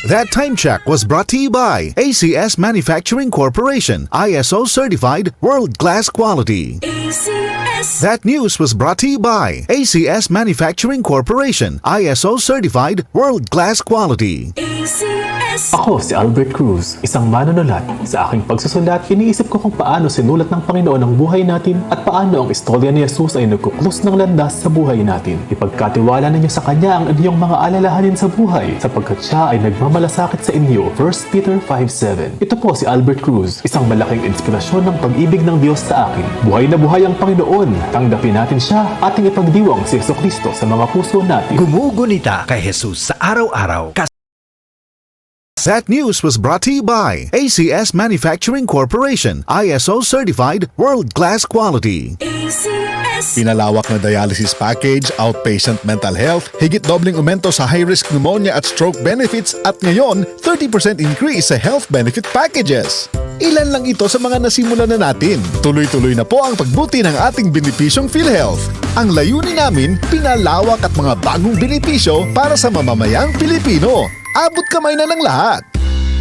That time check was brought to you by ACS Manufacturing Corporation, ISO certified world-class quality. ACS. That news was brought to you by ACS Manufacturing Corporation, ISO certified world-class quality. ACS. Ako si Albert Cruz, isang manunulat. Sa aking pagsusulat, iniisip ko kung paano sinulat ng Panginoon ang buhay natin at paano ang istorya ni Jesus ay nagkuklus ng landas sa buhay natin. Ipagkatiwala ninyo sa Kanya ang inyong mga alalahanin sa buhay sapagkat Siya ay nagmamalasakit sa inyo. 1 Peter 5:7. Ito po si Albert Cruz, isang malaking inspirasyon ng pag-ibig ng Diyos sa akin. Buhay na buhay ang Panginoon. Tanggapin natin Siya, ating ipagdiwang si Jesucristo sa mga puso natin. Gumugunita kay Jesus sa araw-araw. That news was brought to you by ACS Manufacturing Corporation, ISO certified world-class quality. ACS. Pinalawak na dialysis package, outpatient mental health, higit dobling aumento sa high-risk pneumonia at stroke benefits at ngayon, 30% increase sa health benefit packages. Ilan lang ito sa mga nasimulan na natin. Tuloy-tuloy na po ang pagbuti ng ating benepisyong PhilHealth. Ang layunin namin, pinalawak at mga bagong benepisyo para sa mamamayang Pilipino. Abot kamay na ng lahat.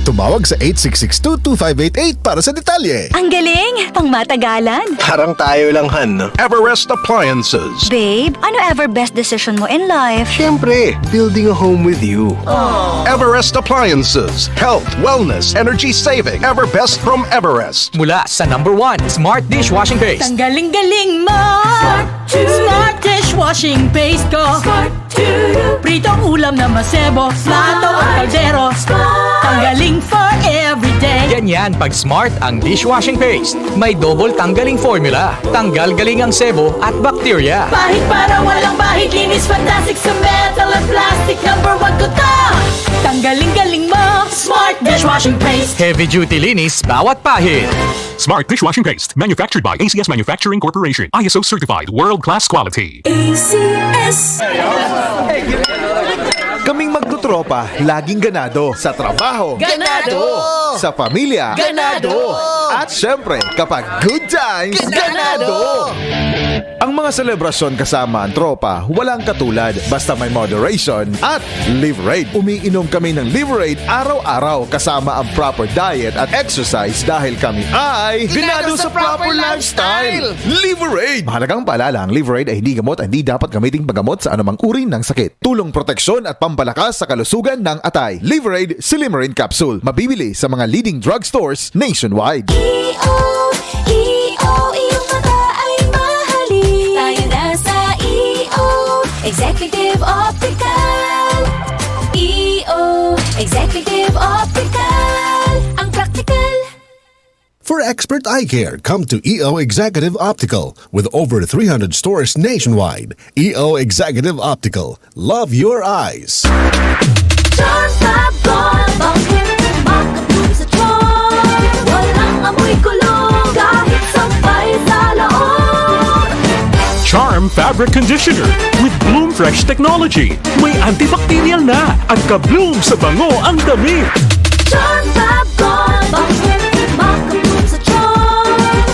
Tumawag sa 866-22588 para sa detalye. Ang galing! Pangmatagalan! Parang tayo lang, Han, no? Everest Appliances. Babe, ano ever best decision mo in life? Siyempre, building a home with you. Everest Appliances. Health, wellness, energy saving. Everbest from Everest. Mula sa number 1, Smart Dishwashing Paste. Ang galing-galing mo! Smart dishwashing paste ko. Smart Pritong ulam na masebo, plato at kaldero. Tanggaling for everyday. Ganyan pag Smart ang dishwashing paste. May double tanggaling formula. Tanggal galing ang sebo at bakterya. Bahid para walang bahid, linis fantastic sa metal at plastic. Number 1 ko to! Tanggaling-galing mo, Smart dishwashing paste. Heavy duty linis bawat pahid. Smart Dishwashing Paste, manufactured by ACS Manufacturing Corporation, ISO certified, world-class quality. ACS. Kaming magtutropa, laging ganado. Sa trabaho, Ganado! Sa pamilya, Ganado! At syempre, kapag good times, ganado! Ang mga selebrasyon kasama ang tropa, walang katulad. Basta may moderation at Liverade. Umiinom kami ng Liverade araw-araw kasama ang proper diet at exercise dahil kami ay ganado sa proper lifestyle. Liverade! Mahalagang paalala, ang Liverade ay hindi gamot at hindi dapat gamiting paggamot sa anumang uri ng sakit. Tulong proteksyon at pampalakas sa kalusugan ng atay. Liverade Silimarin Capsule. Mabibili sa mga leading drugstores nationwide. iyong mata ay mahalin. Tayo na sa Executive Optical. Executive Optical. Ang practical. For expert eye care, come to EO Executive Optical with over 300 stores nationwide. EO Executive Optical. Love your eyes. Charm Fab Gold. Makatulong sa charm. Walang amoy kulong. Kahit sampay sa loob. Charm Fabric Conditioner with Bloom Fresh Technology. May antibacterial na at ka-bloom sa bango ang damit. Charm Fab Gold. Makatulong sa charm.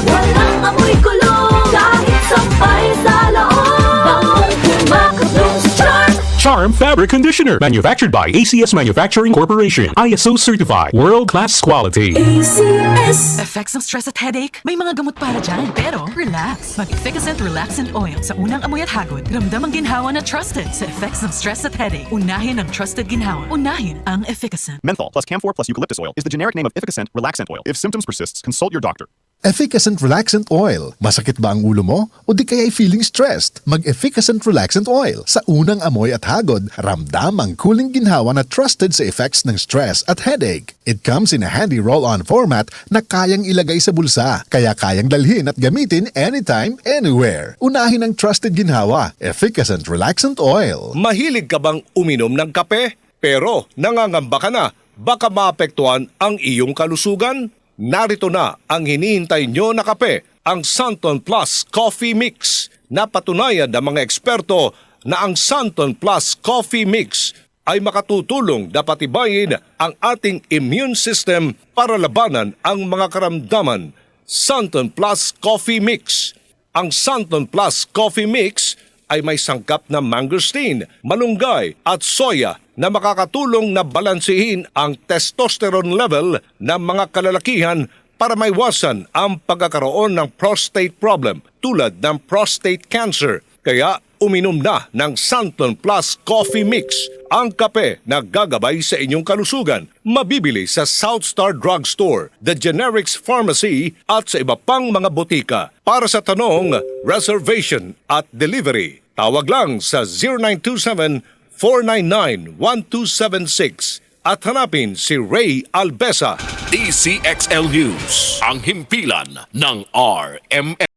Walang amoy kulong. Kahit sampay sa loob. Makatulong sa charm. Charm Fabric Conditioner, manufactured by ACS Manufacturing Corporation, ISO certified, world-class quality. ACS. Effects ng stress at headache? May mga gamot para dyan. Pero, relax. Mag-Efficacent Relaxant Oil sa unang amoy at hagod. Ramdam ang ginhawa na trusted sa effects ng stress at headache. Unahin ang trusted ginhawa. Unahin ang Efficacent. Menthol plus Camphor plus eucalyptus oil is the generic name of Efficacent Relaxant Oil. If symptoms persist, consult your doctor. Efficacent Relaxant Oil. Masakit ba ang ulo mo? O di kaya'y feeling stressed? Mag-Efficacent Relaxant Oil. Sa unang amoy at hagod, ramdam ang cooling ginhawa na trusted sa effects ng stress at headache. It comes in a handy roll-on format na kayang ilagay sa bulsa, kaya kayang dalhin at gamitin anytime, anywhere. Unahin ang trusted ginhawa. Efficacent Relaxant Oil. Mahilig ka bang uminom ng kape? Pero nangangamba ka na, baka maapektuhan ang iyong kalusugan? Narito na ang hinihintay nyo na kape, ang Santon Plus Coffee Mix. Napatunayan ng mga eksperto na ang Santon Plus Coffee Mix ay makatutulong na patibayin ang ating immune system para labanan ang mga karamdaman. Santon Plus Coffee Mix. Ang Santon Plus Coffee Mix ay may sangkap na mangosteen, malunggay at soya na makakatulong na balansehin ang testosterone level ng mga kalalakihan para maiwasan ang pagkakaroon ng prostate problem tulad ng prostate cancer. Kaya uminom na ng Santon Plus Coffee Mix, ang kape na gagabay sa inyong kalusugan. Mabibili sa South Star Drugstore, The Generics Pharmacy at sa iba pang mga botika. Para sa tanong, reservation at delivery, tawag lang sa 0927-499-1276 at hanapin si Ray Albesa. DCXL News, ang himpilan ng RMN.